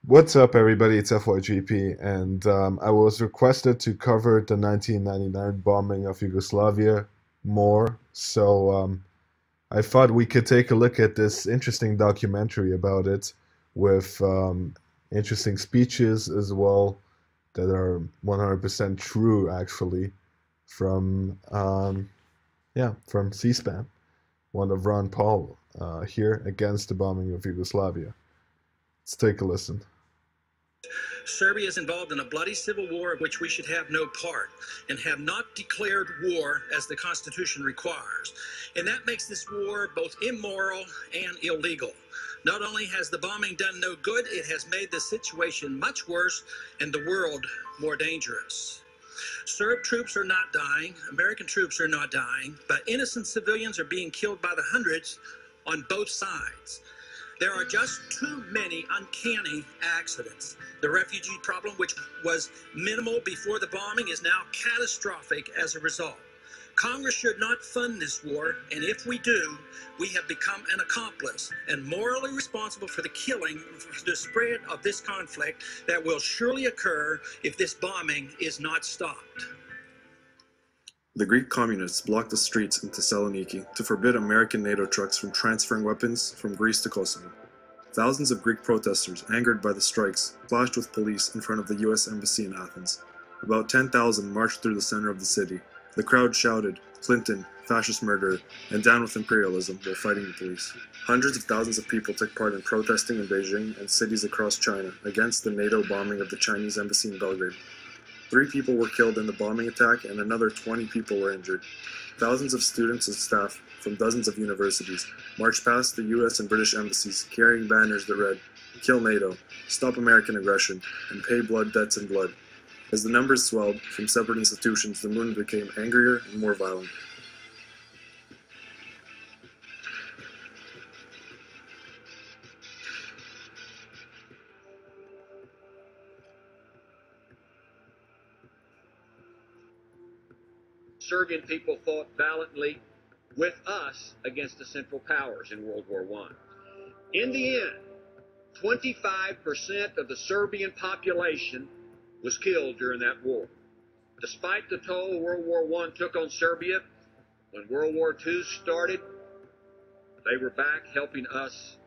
What's up, everybody? It's FYGP, and I was requested to cover the 1999 bombing of Yugoslavia more, so I thought we could take a look at this interesting documentary about it with interesting speeches as well that are 100% true, actually, from from C-SPAN, one of Ron Paul here against the bombing of Yugoslavia. Let's take a listen. Serbia is involved in a bloody civil war of which we should have no part and have not declared war as the Constitution requires. And that makes this war both immoral and illegal. Not only has the bombing done no good, it has made the situation much worse and the world more dangerous. Serb troops are not dying, American troops are not dying, but innocent civilians are being killed by the hundreds on both sides. There are just too many uncanny accidents. The refugee problem, which was minimal before the bombing, is now catastrophic as a result. Congress should not fund this war, and if we do, we have become an accomplice and morally responsible for the killing, for the spread of this conflict that will surely occur if this bombing is not stopped. The Greek communists blocked the streets in Thessaloniki to forbid American NATO trucks from transferring weapons from Greece to Kosovo. Thousands of Greek protesters, angered by the strikes, clashed with police in front of the US Embassy in Athens. About 10,000 marched through the center of the city. The crowd shouted, "Clinton, fascist murderer," and "Down with imperialism," while fighting the police. Hundreds of thousands of people took part in protesting in Beijing and cities across China against the NATO bombing of the Chinese embassy in Belgrade. 3 people were killed in the bombing attack and another 20 people were injured. Thousands of students and staff from dozens of universities marched past the US and British embassies carrying banners that read, "Kill NATO, Stop American Aggression, and Pay Blood Debts in Blood." As the numbers swelled from separate institutions, the movement became angrier and more violent. Serbian people fought valiantly with us against the Central Powers in World War I. In the end, 25% of the Serbian population was killed during that war. Despite the toll World War I took on Serbia, when World War II started, they were back helping us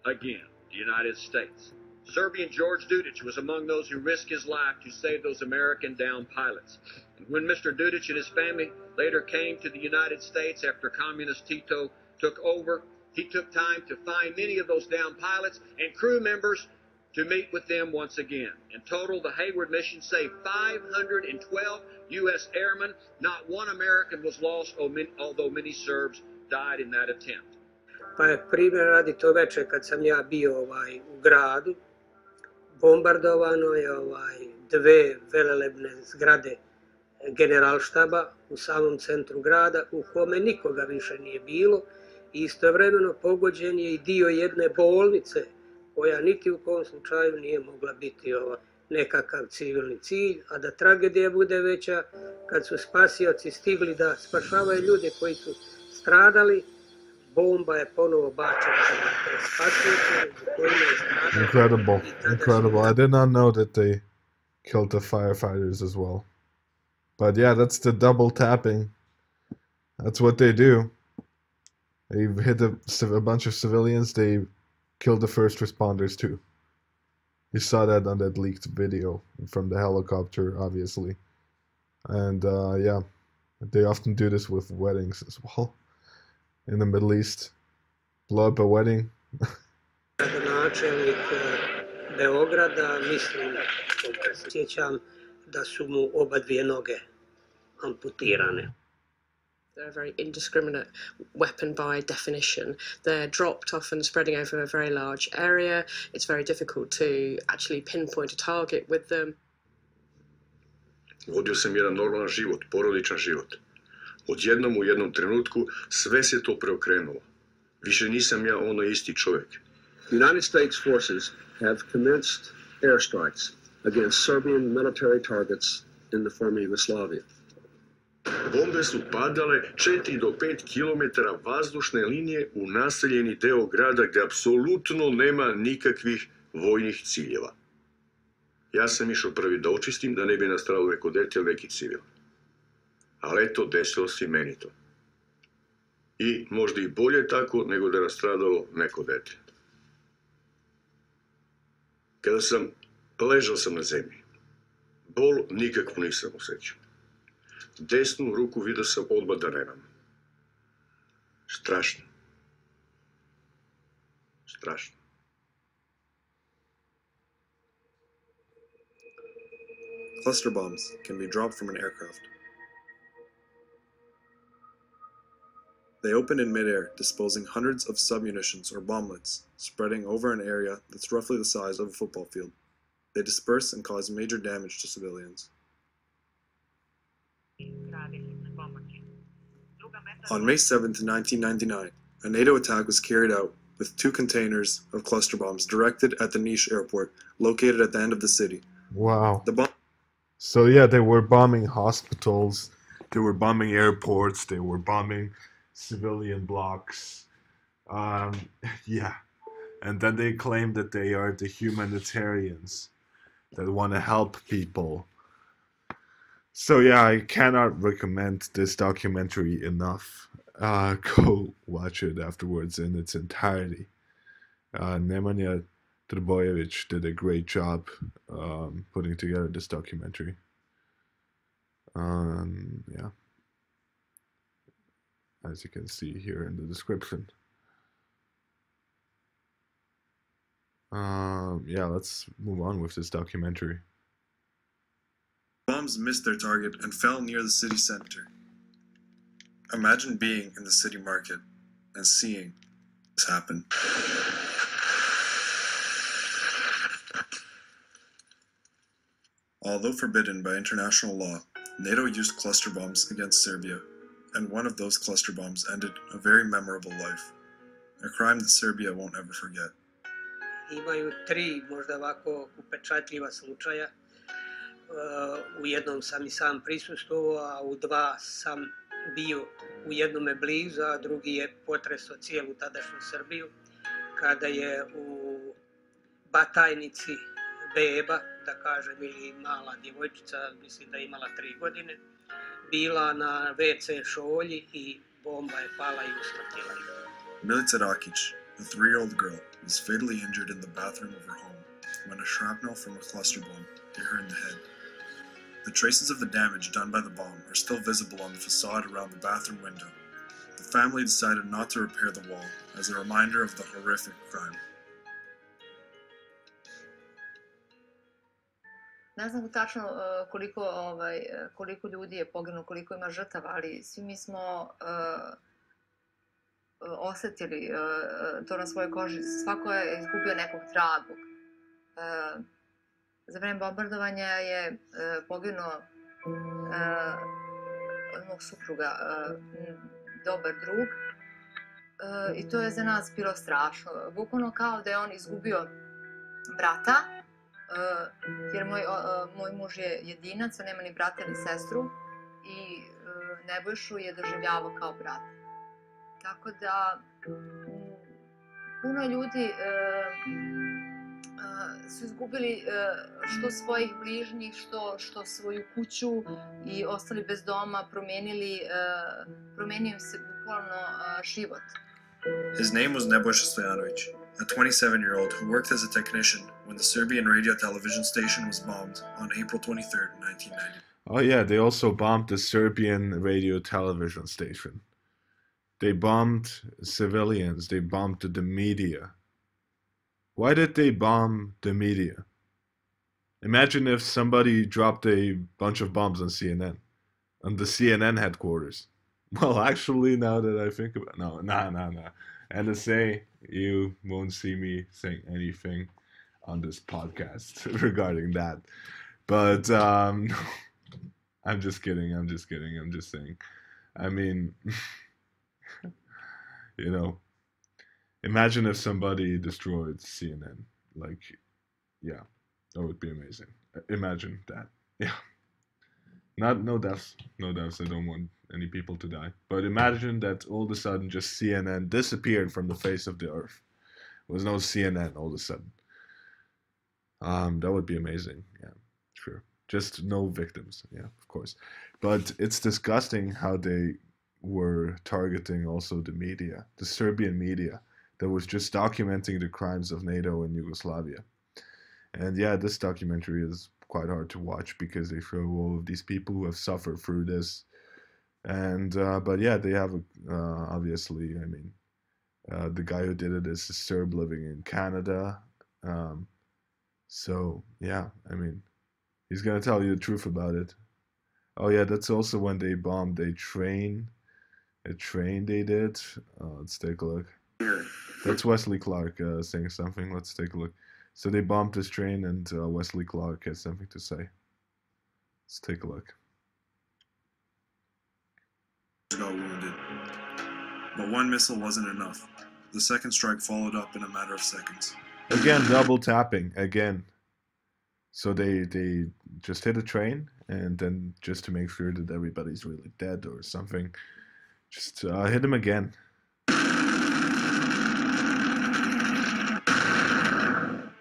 again, the United States. Serbian George Dudic was among those who risked his life to save those American downed pilots. And when Mr. Dudic and his family later came to the United States after Communist Tito took over, he took time to find many of those downed pilots and crew members to meet with them once again. In total, the Hayward mission saved 512 U.S. airmen. Not one American was lost, although many Serbs died in that attempt. Pa je primjer radi to veče kad sam ja bio u gradu, bombardovano je 2 velelebne zgrade generalštaba u samom centru grada u kome nikoga više nije bilo i istovremeno pogođen je i dio jedne bolnice koja niti u kom slučaju nije mogla biti nekakav civilni cilj, a da tragedija bude veća kad su spasioci stigli da spašavaju ljude koji su stradali, bomba je ponovo bačena na te spasioce kojima je stradali. Incredible, incredible. I did not know that they killed the firefighters as well. But yeah, that's the double tapping. That's what they do. They hit a bunch of civilians, they killed the first responders too. You saw that on that leaked video from the helicopter, obviously. And yeah, they often do this with weddings as well. In the Middle East. Blow up a wedding. Načelnik Beograda, mislim, sjećam da su mu oba dvije noge amputirane. They're a very indiscriminate weapon by definition. They're dropped, often spreading over a very large area. It's very difficult to actually pinpoint a target with them. Vodio sam jedan normalan život, porodičan život. Odjednom u jednom trenutku sve se to preokrenulo. Više nisam ja ono isti čovjek. The United States forces have commenced airstrikes against Serbian military targets in the former Yugoslavia. Bombe su padale 4 do 5 kilometara vazdušne linije u naseljeni deo grada gdje apsolutno nema nikakvih vojnih ciljeva. Ja sam išao prvi da očistim, da ne bi nastradalo neko dete ili neki civil. Ali eto, desilo se i meni to. I možda i bolje tako nego da je nastradalo neko dete. Kada sam ležao sam na zemlji, bol nikakvu nisam osjećao. Desnu ruku vidio sam odmah da nemam. Strašno. Strašno. Cluster bombs can be dropped from an aircraft. They open in midair, disposing hundreds of submunitions or bomblets, spreading over an area that's roughly the size of a football field. They disperse and cause major damage to civilians. On May 7th, 1999, a NATO attack was carried out with 2 containers of cluster bombs directed at the Niš airport, located at the end of the city. Wow. The bomb So yeah, they were bombing hospitals, they were bombing airports, they were bombing civilian blocks. Yeah. And then they claim that they are the humanitarians that want to help people. So yeah, I cannot recommend this documentary enough. Go watch it afterwards in its entirety. Nemanja Trbojevic did a great job putting together this documentary. Yeah, as you can see here in the description. Yeah, let's move on with this documentary. bombs missed their target and fell near the city center. Imagine being in the city market and seeing this happen. Although forbidden by international law, NATO used cluster bombs against Serbia, and one of those cluster bombs ended a very memorable life, a crime that Serbia won't ever forget. Imaju 3 možda ovako upečatljiva slučaja. U jednom sam i sam prisustvovao, a u 2 sam bio u jednome blizu, a drugi je potresao cijelu tadašnju Srbiju, kada je u Batajnici beba, da kažem, ili mala djevojčica, mislim da je imala 3 godine, bila na WC šolji i bomba je pala i usmrtila ju. Milica Rakic, a 3-year-old girl, was fatally injured in the bathroom of her home when a shrapnel from a cluster bomb hit her in the head. The traces of the damage done by the bomb are still visible on the facade around the bathroom window. The family decided not to repair the wall as a reminder of the horrific crime. Ne znam tačno koliko ljudi je poginulo, koliko ima žrtava, ali svi mi smo osetili to na svojoj koži. Svako je izgubio nekog dragog. Za vreme bombardovanja je poginuo mog supruga, dobar drug, i to je za nas bilo strašno. Bukvalno kao da je on izgubio brata, jer moj muž je jedinac, on nema ni brata ni sestru i Nebojšu je doživljavao kao brata. Tako da puno ljudi su izgubili što svojih bližnjih, što svoju kuću i ostali bez doma, promenio im se bukvalno život. His name was Nebojša Stojanović, a 27-year-old who worked as a technician when the Serbian radio television station was bombed on April 23rd, 1990. Oh yeah, they also bombed the Serbian radio television station. They bombed civilians, they bombed the media. Why did they bomb the media? Imagine if somebody dropped a bunch of bombs on CNN, on the CNN headquarters. Well, actually, now that I think about it, no. NSA, you won't see me saying anything on this podcast regarding that. But I'm just kidding. I'm just saying. I mean, you know, imagine if somebody destroyed CNN. Like, yeah, that would be amazing. Imagine that. Yeah. No deaths. I don't want any people to die. But imagine that all of a sudden just CNN disappeared from the face of the earth. There was no CNN all of a sudden. That would be amazing. Yeah, sure. Just no victims. Yeah, of course. But it's disgusting how they were targeting also the media, the Serbian media, that was just documenting the crimes of NATO in Yugoslavia. And yeah, this documentary is quite hard to watch because they show all of these people who have suffered through this. And but yeah, they have obviously. I mean, the guy who did it is a Serb living in Canada. Um, so yeah, I mean, he's gonna tell you the truth about it. Oh yeah, that's also when they bombed a train. A train they did. Let's take a look. That's Wesley Clark saying something. Let's take a look. So they bombed this train, and Wesley Clark has something to say. Let's take a look. Got wounded, but one missile wasn't enough. The second strike followed up in a matter of seconds. Again, double tapping again. So they just hit a train, and then just to make sure that everybody's really dead or something, just hit him again.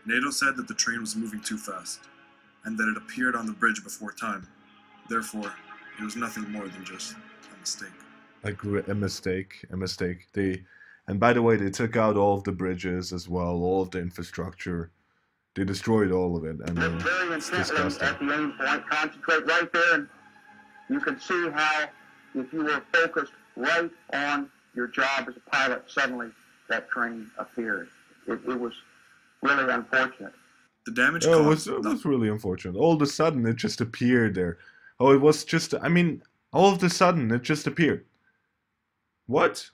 NATO said that the train was moving too fast, and that it appeared on the bridge before time. Therefore, it was nothing more than just a mistake. A mistake. And by the way, they took out all of the bridges as well, all of the infrastructure. They destroyed all of it, and it's disgusting. At the aim point, concentrate right there, and you can see how, if you were focused right on your job as a pilot, suddenly that train appeared. It was really unfortunate. The damage it was really unfortunate. All of a sudden, it just appeared there. Oh, it was just, I mean, all of a sudden, it just appeared. What?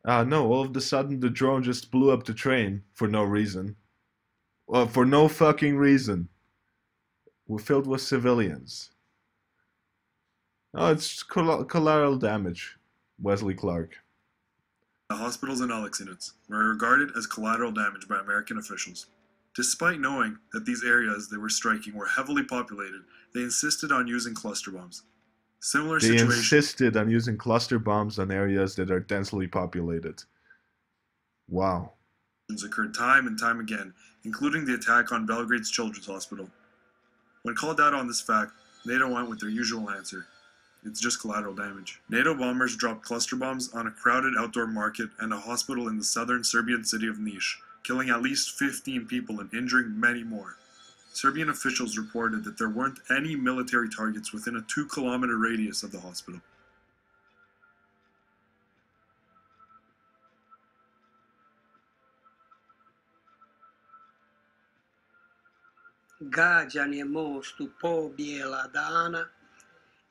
No, all of a sudden, the drone just blew up the train for no reason. Well, for no fucking reason. We're filled with civilians. Oh, it's collateral damage. Wesley Clark. The hospitals in Aleksinac were regarded as collateral damage by American officials. Despite knowing that these areas they were striking were heavily populated, they insisted on using cluster bombs. They insisted on using cluster bombs on areas that are densely populated. Wow. Occurred time and time again, including the attack on Belgrade's Children's Hospital. When called out on this fact, NATO went with their usual answer. It's just collateral damage. NATO bombers dropped cluster bombs on a crowded outdoor market and a hospital in the southern Serbian city of Niš, killing at least 15 people and injuring many more. Serbian officials reported that there weren't any military targets within a 2-kilometer radius of the hospital. Gađan je most u po bijela dana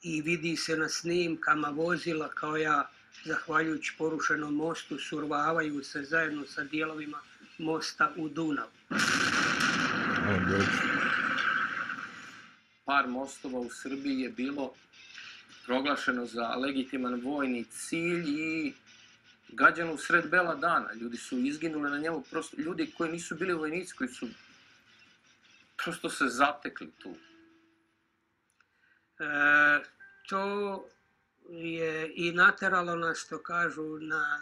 i vidi se na snimkama vozila koja, zahvaljujući porušenom mostu, survavaju se zajedno sa dijelovima mosta u Dunav. Par mostova u Srbiji je bilo proglašeno za legitiman vojni cilj i gađano u sred bela dana. Ljudi su izginuli na njemu, prosto ljudi koji nisu bili vojnici, koji su prosto se zatekli tu. To je i nateralo nas, što kažu, na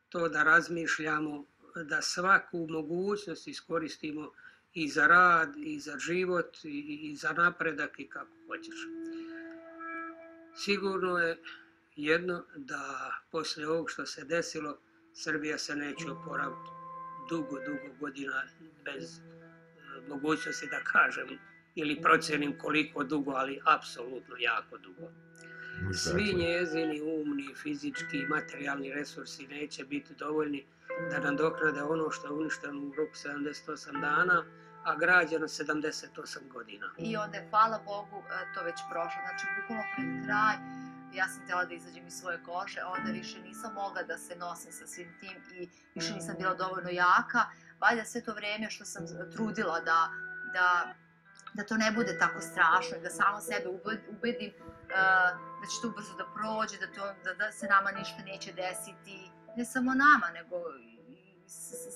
to da razmišljamo, da svaku mogućnost iskoristimo i za rad, i za život, i za napredak, i kako hoćeš. Sigurno je jedno da poslije ovog što se desilo, Srbija se neće oporaviti dugo godina bez mogućnosti da kažem ili procenim koliko dugo, ali apsolutno jako dugo. Svi njezini umni, fizički i materijalni resursi neće biti dovoljni da nadoknade ono što je uništeno u roku 78 dana, a građeno 78 godina. I onda je, hvala Bogu, to već prošlo. Znači, bukvalno pred kraj, ja sam htjela da izađem iz svoje kože, onda više nisam mogla da se nosim sa svim tim i više nisam bila dovoljno jaka. Valjda sve to vrijeme što sam trudila da to ne bude tako strašno i da samo sebe ubedim da će to brzo da prođe, da se nama ništa neće desiti. Ne samo nama, nego i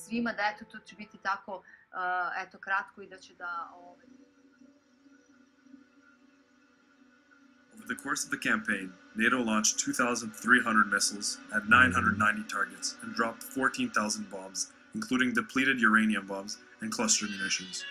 svima, da eto, to će biti tako kratko i da će da... Over the course of the campaign, NATO launched 2,300 missiles at 990 targets and dropped 14,000 bombs, including depleted uranium bombs and cluster munitions.